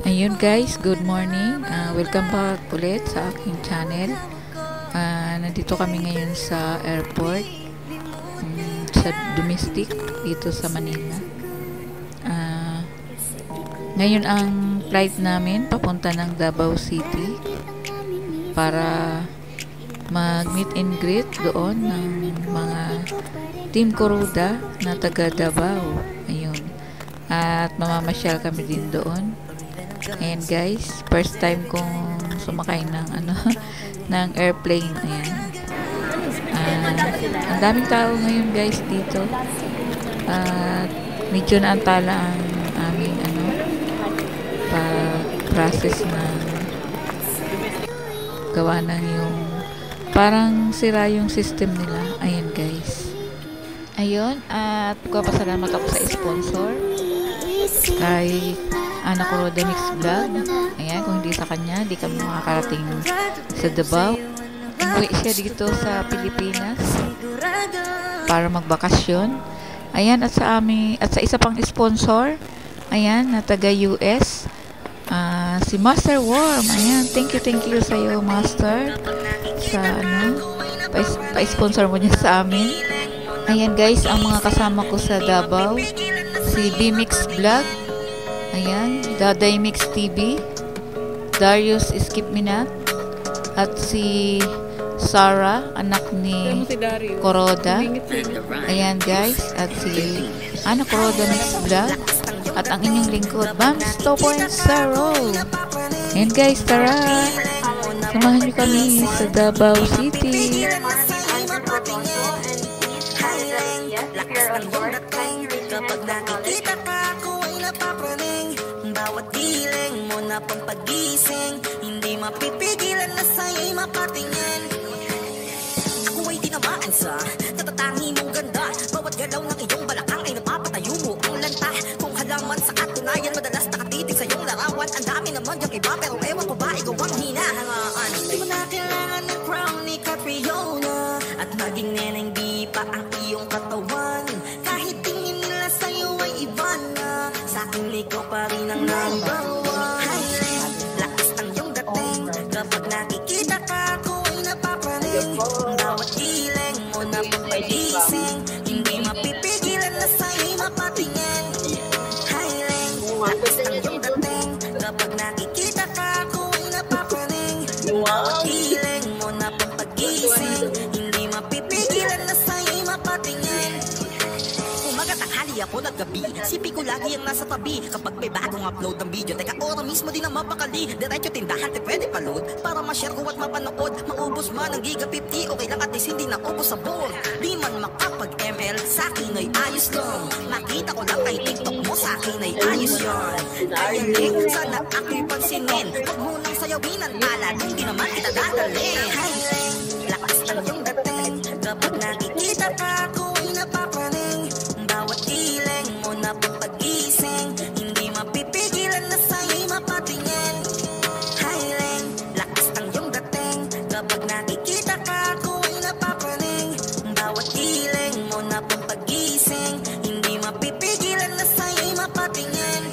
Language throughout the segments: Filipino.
Ayun guys, good morning. Welcome back ulit sa aking channel. Nandito kami ngayon sa airport, sa domestic dito sa Manila. Ngayon ang flight namin papunta ng Davao City para mag-meet and greet doon ng mga Team Kuroda na taga Davao. Ayun. At mamamasyal kami din doon. Ayan guys, first time kong sumakay ng ng airplane. Ayan. Ang daming tao ngayon guys dito. At medyo naantala ang aming process na gawa ng yung parang sira yung system nila. Ayan guys. Ayun, at papasalamat ako sa sponsor kay Ana Kuroda Mix Vlog. Ayan, kung hindi sa kanya, di kami makakarating sa Davao. Umuwi siya dito sa Pilipinas para magbakasyon. Ayan, at sa isa pang sponsor, ayan, na taga US, si Master Worm. Ayan, thank you sa iyo, Master, sa pa-sponsor mo niya sa amin. Ayan guys, ang mga kasama ko sa Davao, si B-Mix Vlog, ayan, Daday Mix TV, Darius Skip Minat, at si Sarah, anak ni Kuroda. Ayan guys, at si Ana Kuroda Mix Vlog, at ang inyong lingkod, Bams 2.0. Ayan guys, tara, samahan nyo kami sa Davao City. Kapag nakikita ka, ako ay napapraning. Bawat giling mo na pampagising, hindi mapipigilan na sa'yo'y mapatingin. Ako ay tinamaan sa natatangi mong ganda. Bawat galaw ng iyong balakang ay napapatayo mo ang lanta. Kung halaman sa katunayan, madalas nakatitig sa iyong larawan. Ang dami naman yung iba, pero ewan ko ba, ikaw ang hinahangaan. Di mo na kailangan ng crown ni Catriona, at maging neneng di pa ang iyong katawan. Kahit tingin nila sa'yo ay iba na, sa'king ikaw pa rin ang number one. Lakas ng iyong dating, kapag nakikita ka, ako ay napapraning. Bawat giling mo na pampagising, hindi mapipigilan na sa'yo'y mapatingin. Lakas ng iyong dating, kapag nakikita ka, ako ay napapraning. Bawat giling mo na pampagising, hindi mapipigilan na sa'yo'y mapatingin. Tanghali ako ng gabi, sipi ko lagi ang nasa tabi. Kapag may bagong upload ng video, teka ora mismo din ang mapakali. Diretso tindahan, te pwede pa-load para ma-share ko at mapanood. Maubos man ng giga 50, okay lang at least hindi na ubos sa board. Di man makapag-ML, sa'kin ay ayos lang. Makita ko lang kay TikTok mo, sa'kin ay ayos yun. Kaya link, sana ako'y pansinin. Huwag mo nang sayawin ang tala, hindi naman kita dadalhin. Lakas ng iyong dating, kapag nakikita ka, ako ay napapraning. Bawat giling mo na pampagising, hindi mapipigilan na sa'yo'y mapatingin. Highling, lakas ng iyong dating, kapag nakikita ka, ako ay napapraning. Bawat giling mo na pampagising, hindi mapipigilan na sa'yo'y mapatingin.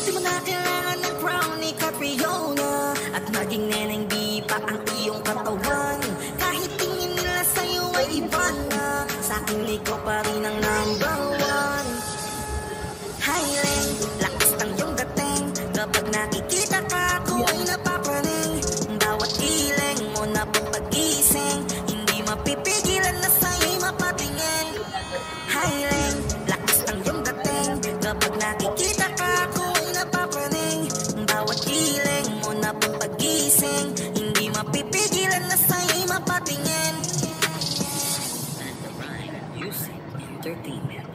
Di mo na kailangan ng crown ni Catriona, at maging neneng di pa ang iyong katawan. Kahit tingin nila sa'yo ay iba na, sa'king ikaw pa rin ang number one. Highling, lakas ng iyong dating, kapag nakikita ka, ako ay napapraning. Bawat giling mo na pampagising, hindi mapipigilan na sa'yo'y mapatingin. Highling, lakas ng iyong dating, kapag nakikita ka, ako ay napapraning. Bawat giling mo na pampagising, hindi mapipigilan na sa'yo'y mapatingin. Music Entertainment.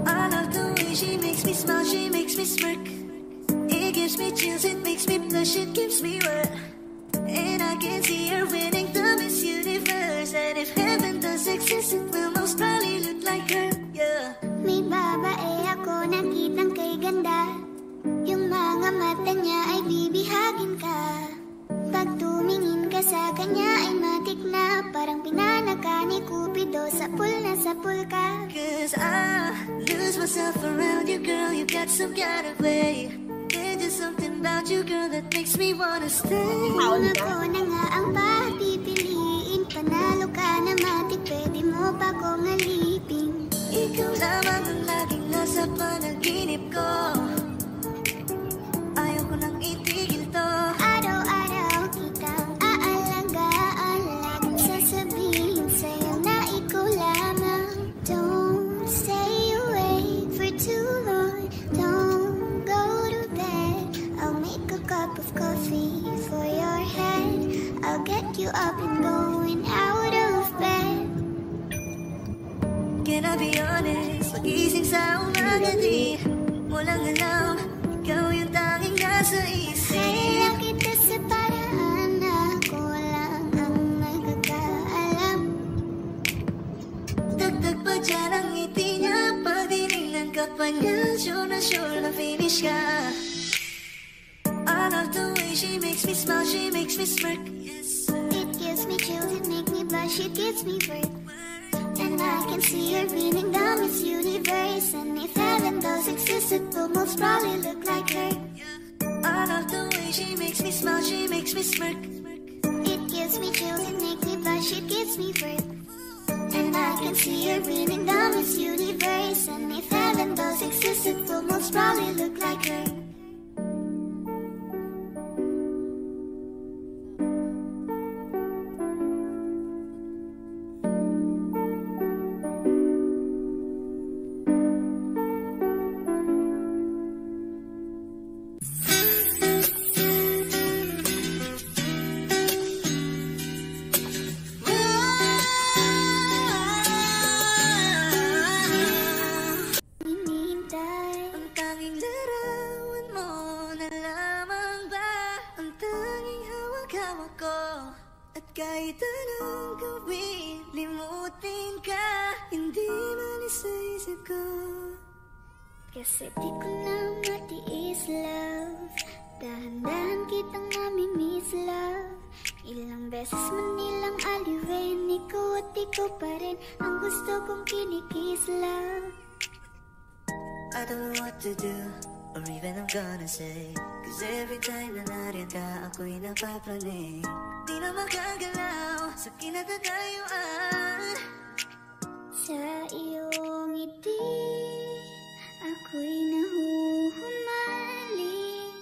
I love the way she makes me smile, she makes me smirk. It gives me chills, it makes me blush, it keeps me wet. And I can see her winning the Miss Universe. And if heaven does exist, it will most probably look like her, yeah. May babae ako nakitang kay ganda. Yung mga mata niya ay bibihagin ka. sa kanya ay matik na, parang pinanaka ni Cupido, sapul na sapul ka. Cause I lose myself around you, girl, you got some kind of way. There's just something about you, girl, that makes me wanna stay. Ako na nga ang papipiliin, panalo ka na matik, pwede mo pa kong alipin. Ikaw lamang ang laging nasa panaginip ko. Ayaw ko nang itigil to. Araw-araw kitang aalagaan, laging sasabihin sa'yo na ikaw lamang. Don't stay awake for too long, don't go to bed. I'll make a cup of coffee for your head, I'll get you up and going out of bed. Can I be honest? Pagising sa umaga di mo lang alam, ikaw yung tanging nasa isip. Kailan kita sa paraan na ako lang ang nagkakaalam. Dagdag pa dyan ang ngiti niya, pag dinignan ka pa niya, sure na finish ka. I love the way she makes me smile, she makes me smirk. Yes. It gives me chills, it makes me blush, it gives me birth. And I can see her beaming down this universe. And if heaven does exist, it will most probably look like her. I love the way she makes me smile, she makes me smirk. It gives me chills, it makes me blush, it gives me birth. And I can see her beaming down this universe. And if heaven does exist, it will most probably look like her. Ang tanging larawan mo na lamang ba, ang tanging hawak-hawak ko. At kahit anong gawin, limutin ka, hindi man sa isip ko. Kasi di ko na matiis, love. Dahan-dahan kitang mamimiss, love. Ilang beses man nilang aliwin, ikaw at ikaw pa rin ang gusto kong kinikis, love. I don't know what to do, or even I'm gonna say. Cause every time na nariyan ka, ako'y napapraning. Di na makagalaw sa kinatagayuan. Sa iyong ngiti, ako'y nahuhumaling.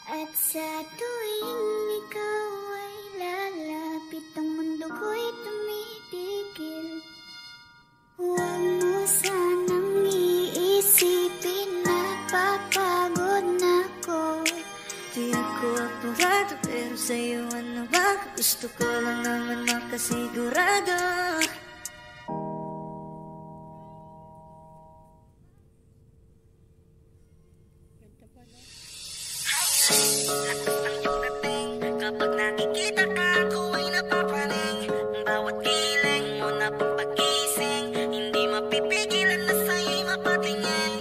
At sa tuwing ikaw ay lalapit, ang mundo ko'y tumitigil. Huwag mo sanang iisipin na papagod na ko. Di ako apurado, pero sa'yo ano ba? Gusto ko lang naman makasigurado. Kapag nakikita ka, ako ay napapaling. Bawat kiling mo na pampagising, hindi mapipigilan na sa'yo'y mapatingin.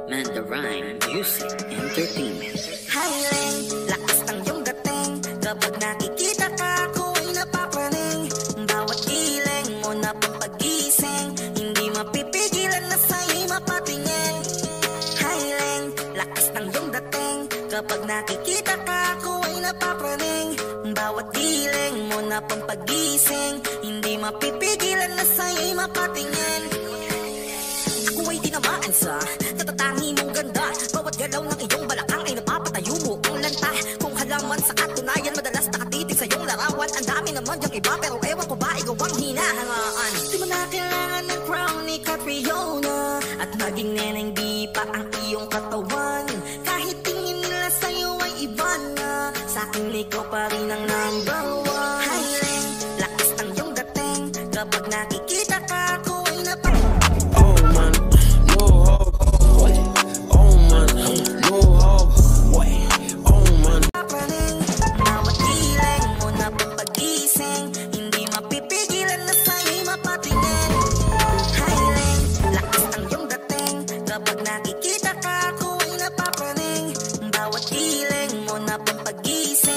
Mandarine Music Entertainment. Highling, lakas ng iyong dating. Kapag nakikita ka, ako ay napapaling. Bawat kiling mo na pampagising, hindi mapipigilan na sa'yo'y mapatingin. Highling, lakas ng iyong dating. Kapag nakikita ka, ako ay napapaling. Bawat kiling mo na pampagising, hindi mapipigilan na sa'yo'y mapatingin. Ako ay tinamaan sa natatangi mong ganda. Bawat galaw ng iyong balakang ay napapatayo mo ang lanta. Kung halaman sa katunayan, madalas nakatitig sa iyong larawan. Ang dami naman yung iba, pero ewan ko ba ikaw ang hinahangaan. Di mo na kailangan ng crown ni Catriona, at maging neneng di pa ang iyong katawan. Kahit tingin nila sa'yo ay iba na, sa'kin ikaw pa rin ang number one. Highling, lakas ng iyong dating. Kapag nakikita ka, ako ay napapaling. Oh man, no hope. Oh man, no hope. Oh man. Bawat kiling mo na pampagising, hindi mapipigilan na sa'yo'y mapatingin. Highling, pagising.